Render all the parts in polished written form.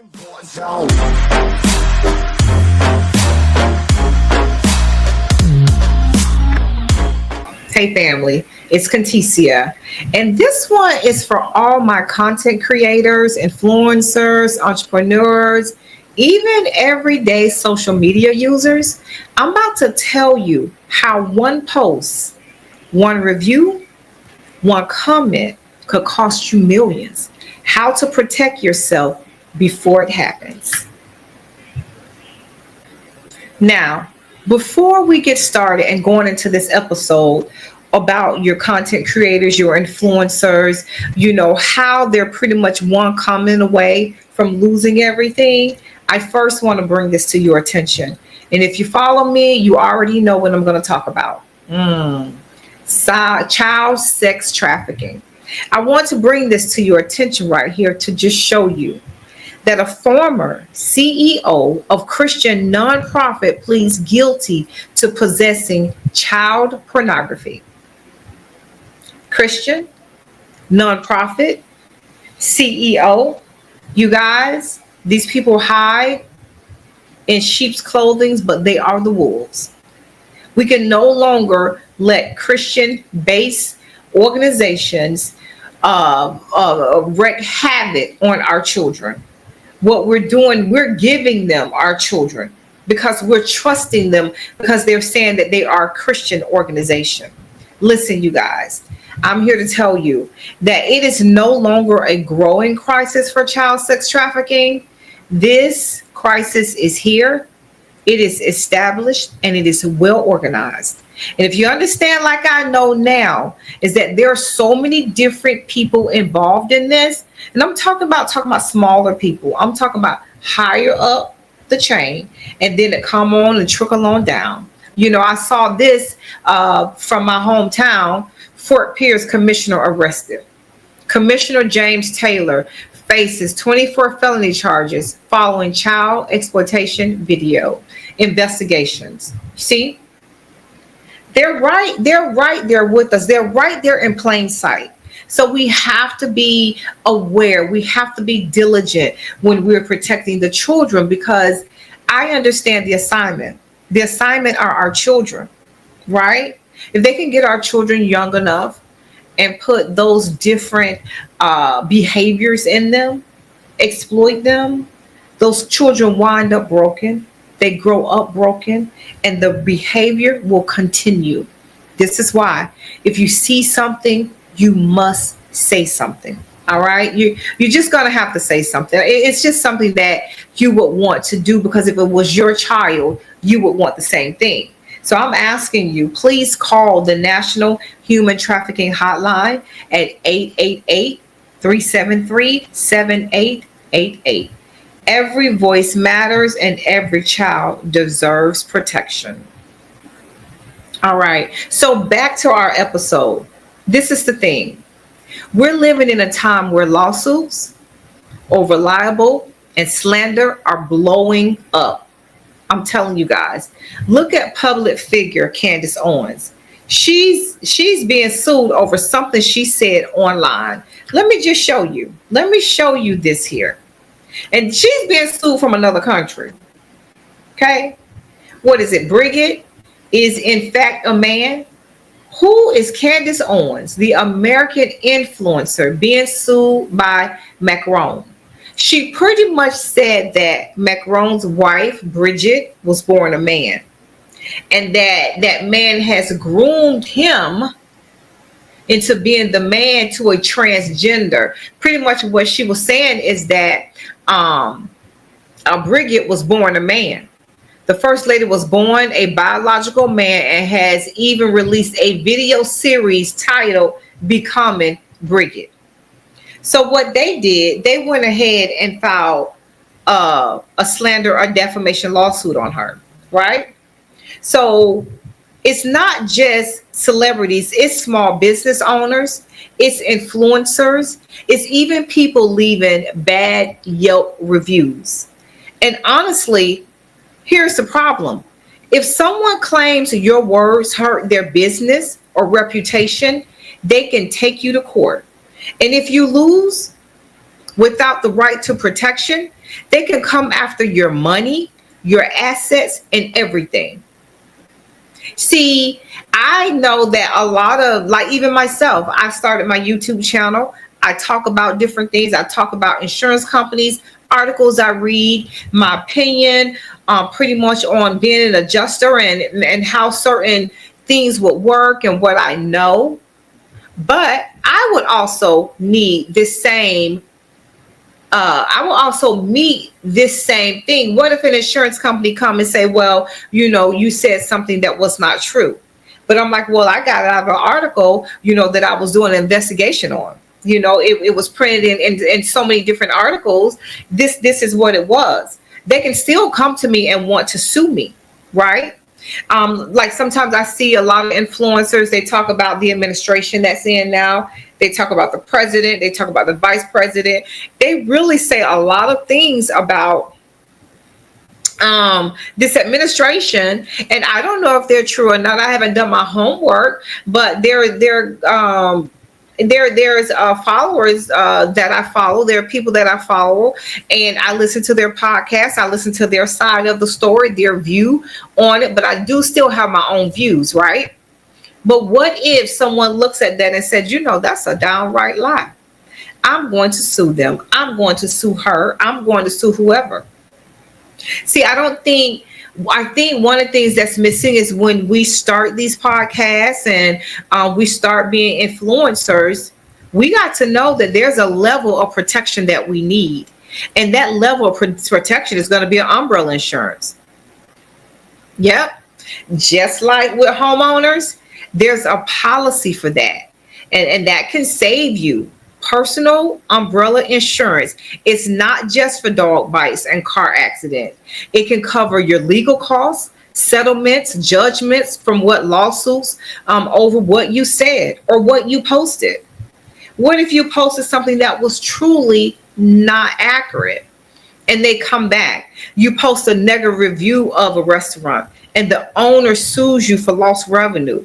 Hey family, it's Conticia, and this one is for all my content creators, influencers, entrepreneurs, even everyday social media users. I'm about to tell you how one post, one review, one comment could cost you millions. How to protect yourself before it happens. Now, before we get started and going into this episode about your content creators, your influencers, how they're pretty much one comment away from losing everything, I first want to bring this to your attention. And if you follow me, you already know what I'm going to talk about. Child sex trafficking. I want to bring this to your attention right here to just show you that a former CEO of Christian nonprofit pleads guilty to possessing child pornography. Christian nonprofit CEO, you guys, these people hide in sheep's clothing, but they are the wolves. We can no longer let Christian-based organizations wreak havoc on our children. What we're doing, we're giving them our children because we're trusting them because they're saying that they are a Christian organization. Listen, you guys, I'm here to tell you that it is no longer a growing crisis for child sex trafficking. This crisis is here. It is established and it is well organized. And if you understand, like I know now, is that there are so many different people involved in this. And I'm talking about smaller people. I'm talking about higher up the chain, and then it come on and trickle on down. I saw this from my hometown. Fort Pierce commissioner arrested. Commissioner James Taylor faces 24 felony charges following child exploitation video investigations. See? They're right there with us. They're right there in plain sight. So we have to be aware. We have to be diligent when we're protecting the children, because I understand the assignment. The assignment are our children, right? If they can get our children young enough and put those different behaviors in them, exploit them, those children wind up broken. They grow up broken, and the behavior will continue. This is why if you see something, you must say something. All right. You're just going to have to say something. It's just something that you would want to do, because if it was your child, you would want the same thing. So I'm asking you, please call the National Human Trafficking Hotline at 888-373-7888. Every voice matters and every child deserves protection. All right. So back to our episode. This is the thing. We're living in a time where lawsuits over libel and slander are blowing up. I'm telling you guys. Look at public figure Candace Owens. She's being sued over something she said online. Let me just show you. Let me show you this here. And she's being sued from another country. Okay. What is it? Bridget is in fact a man. Who is Candace Owens, the American influencer, being sued by Macron? She pretty much said that Macron's wife, Bridget, was born a man, and that man has groomed him into being the man to a transgender. Pretty much what she was saying is that Bridget was born a man. The first lady was born a biological man and has even released a video series titled Becoming Bridget. So what they did, they went ahead and filed a slander or defamation lawsuit on her, right? So it's not just celebrities, it's small business owners, it's influencers, it's even people leaving bad Yelp reviews. And honestly, here's the problem. If someone claims your words hurt their business or reputation, they can take you to court. And if you lose, without the right to protection, they can come after your money, your assets, and everything. See, I know that a lot of, like, even myself, I started my YouTube channel. I talk about different things. I talk about insurance companies, articles I read, my opinion, pretty much on being an adjuster and how certain things would work and what I know. But I would also need this same I will also meet this same thing. What if an insurance company come and say, well, you said something that was not true? But I'm like, well, I got out of an article, that I was doing an investigation on. It was printed in so many different articles. This is what it was. They can still come to me and want to sue me, right? Like sometimes I see a lot of influencers, they talk about the administration that's in now. They talk about the president. They talk about the vice president. They really say a lot of things about this administration, and I don't know if they're true or not. I haven't done my homework, but there's followers that I follow. There are people that I follow, and I listen to their podcasts. I listen to their side of the story, their view on it. But I do still have my own views, right? But what if someone looks at that and said, that's a downright lie? I'm going to sue them. I'm going to sue her. I'm going to sue whoever. See, I think one of the things that's missing is when we start these podcasts and we start being influencers, we got to know that there's a level of protection that we need. And that level of protection is going to be an umbrella insurance. Yep. Just like with homeowners, there's a policy for that. And that can save you. Personal umbrella insurance. It's not just for dog bites and car accidents. It can cover your legal costs, settlements, judgments from what lawsuits over what you said or what you posted. What if you posted something that was truly not accurate and they come back? You post a negative review of a restaurant and the owner sues you for lost revenue.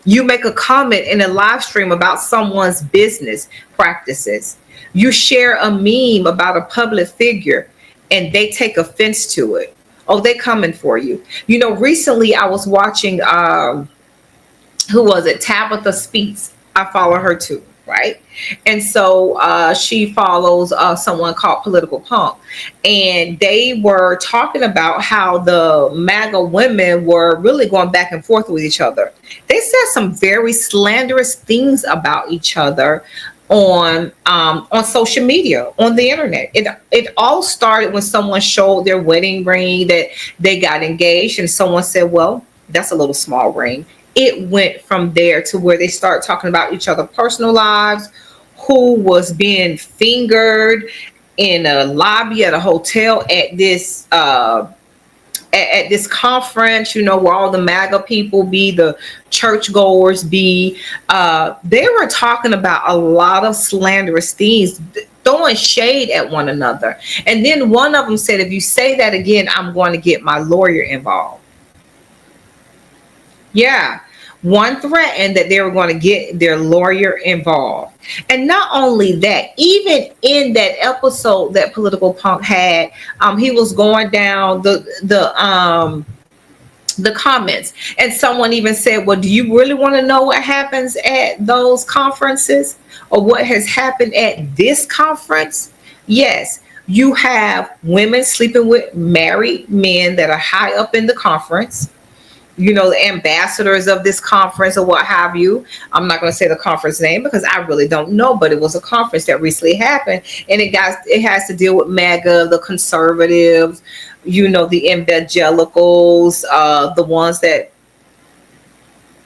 You make a comment in a live stream about someone's business practices. You share a meme about a public figure and they take offense to it. Oh, they coming for you. Recently I was watching, who was it? Tabitha Speaks. I follow her too, right? And so she follows someone called Political Punk. And they were talking about how the MAGA women were really going back and forth with each other. They said some very slanderous things about each other on social media, on the internet. It all started when someone showed their wedding ring that they got engaged, and someone said, well, that's a little small ring. It went from there to where they start talking about each other's personal lives, who was being fingered in a lobby at a hotel at this conference, where all the MAGA people be, the churchgoers be. They were talking about a lot of slanderous things, throwing shade at one another. And then one of them said, if you say that again, I'm going to get my lawyer involved. Yeah. One threatened that they were going to get their lawyer involved. And not only that, even in that episode that Political Punk had, he was going down the comments, and someone even said, well, do you really want to know what happens at those conferences or what has happened at this conference? Yes. You have women sleeping with married men that are high up in the conference. The ambassadors of this conference or what have you. I'm not going to say the conference name because I really don't know, but it was a conference that recently happened, and it has to deal with MAGA, the conservatives, the evangelicals, the ones that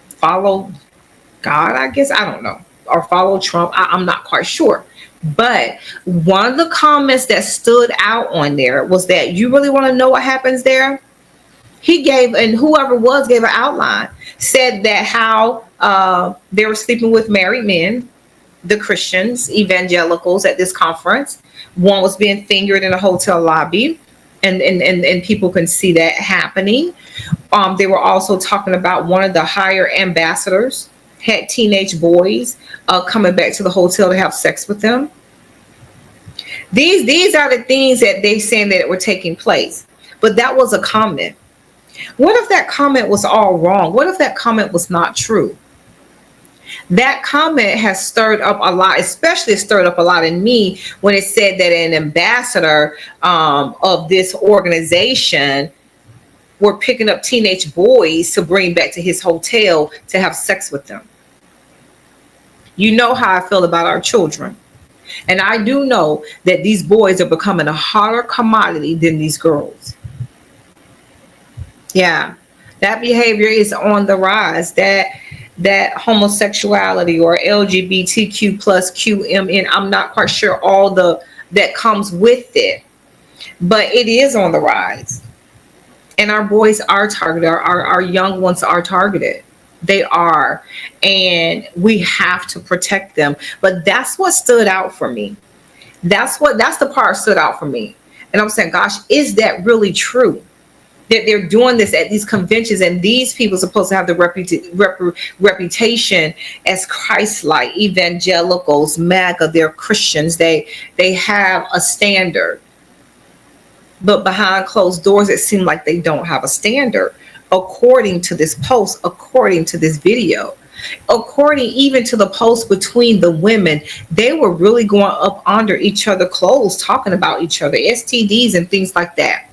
follow God, I guess, I don't know, or follow Trump. I'm not quite sure. But one of the comments that stood out on there was that you really want to know what happens there? He gave, and whoever gave an outline, said that how they were sleeping with married men, the Christians, evangelicals at this conference. One was being fingered in a hotel lobby, and people can see that happening. They were also talking about one of the higher ambassadors had teenage boys coming back to the hotel to have sex with them. These are the things that they saying that were taking place. But that was a comment. What if that comment was all wrong? What if that comment was not true? That comment has stirred up a lot, especially stirred up a lot in me when it said that an ambassador of this organization were picking up teenage boys to bring back to his hotel to have sex with them. You know how I feel about our children. And I do know that these boys are becoming a hotter commodity than these girls. Yeah, that behavior is on the rise. That homosexuality or LGBTQ plus QMN, I'm not quite sure all the that comes with it, but it is on the rise. And our boys are targeted, our young ones are targeted. They are, and we have to protect them. But that's what stood out for me. That's the part stood out for me. And I'm saying, gosh, is that really true? That they're doing this at these conventions, and these people are supposed to have the reputation as Christ-like, evangelicals, MAGA, they're Christians. They have a standard. But behind closed doors, it seemed like they don't have a standard. According to this post, according to this video, according even to the post between the women, they were really going up under each other's clothes, talking about each other, STDs and things like that.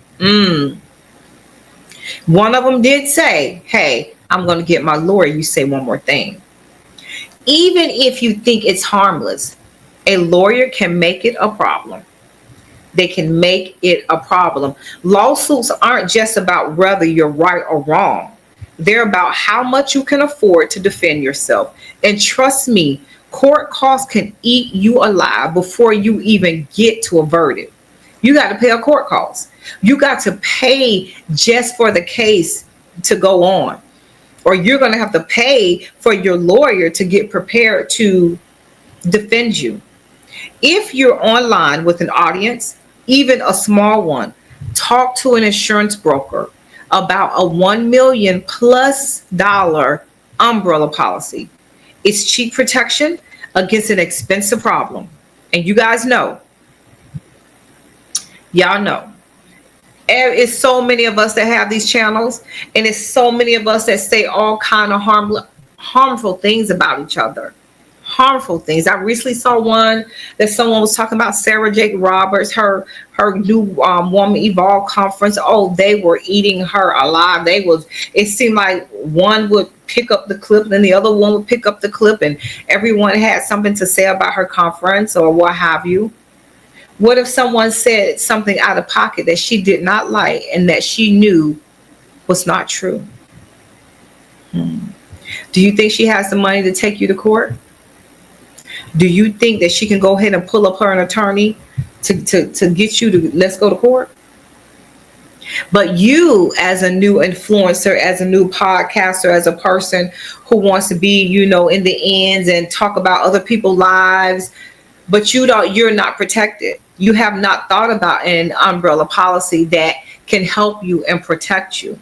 One of them did say, hey, I'm going to get my lawyer. You say one more thing. Even if you think it's harmless, a lawyer can make it a problem. They can make it a problem. Lawsuits aren't just about whether you're right or wrong. They're about how much you can afford to defend yourself. And trust me, court costs can eat you alive before you even get to a verdict. You got to pay a court cost. You got to pay just for the case to go on. Or you're going to have to pay for your lawyer to get prepared to defend you. If you're online with an audience, even a small one, talk to an insurance broker about a $1 million plus umbrella policy. It's cheap protection against an expensive problem. And you guys know, y'all know, it's so many of us that have these channels, and it's so many of us that say all kind of harmful things about each other. Harmful things. I recently saw one that someone was talking about Sarah Jake Roberts, her new Woman Evolve conference. Oh, they were eating her alive. It seemed like one would pick up the clip, then the other one would pick up the clip, and everyone had something to say about her conference or what have you. What if someone said something out of pocket that she did not like and that she knew was not true? Do you think she has the money to take you to court? Do you think that she can go ahead and pull up her an attorney to get you to let's go to court? But you, as a new influencer, as a new podcaster, as a person who wants to be, in the ends and talk about other people's lives, but you're not protected. You have not thought about an umbrella policy that can help you and protect you.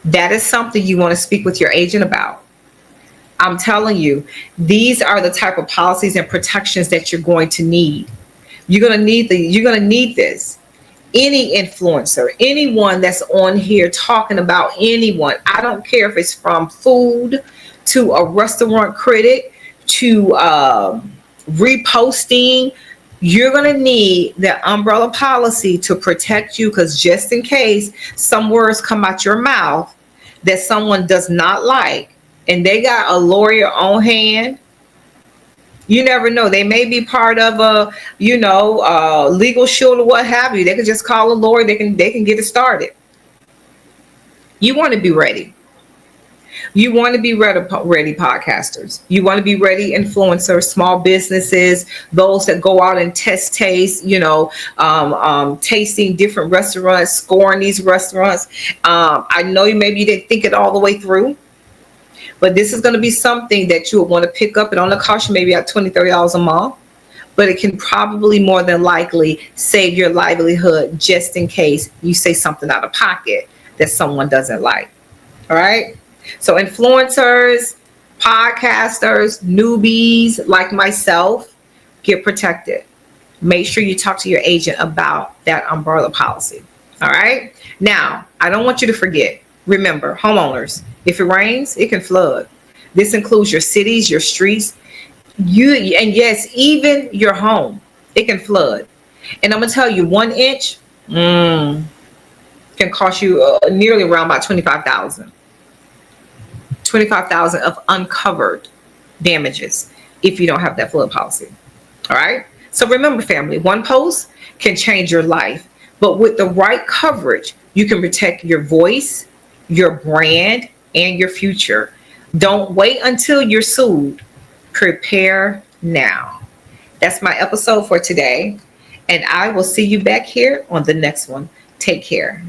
That is something you want to speak with your agent about. I'm telling you, these are the type of policies and protections that you're going to need. You're going to need this. Any influencer, anyone that's on here talking about anyone, I don't care if it's from food to a restaurant critic to reposting, you're going to need the umbrella policy to protect you, because just in case some words come out your mouth that someone does not like, and they got a lawyer on hand, you never know. They may be part of a, legal shield or what have you. They can just call a lawyer. They can get it started. You want to be ready. You want to be ready podcasters. You want to be ready influencers, small businesses, those that go out and taste, tasting different restaurants, scoring these restaurants. I know maybe you didn't think it all the way through, but this is going to be something that you will want to pick up. It only costs you maybe $20, $30 a month, but it can probably more than likely save your livelihood just in case you say something out of pocket that someone doesn't like. All right. So influencers, podcasters, newbies like myself, get protected. make sure you talk to your agent about that umbrella policy. All right. Now, I don't want you to forget. Remember, homeowners, if it rains, it can flood. This includes your cities, your streets, and yes, even your home. It can flood. And I'm gonna tell you, 1 inch can cost you nearly around about 25,000 of uncovered damages if you don't have that flood policy. All right. So remember, family, one post can change your life, but with the right coverage, you can protect your voice, your brand, and your future. Don't wait until you're sued. Prepare now. That's my episode for today, and I will see you back here on the next one. Take care.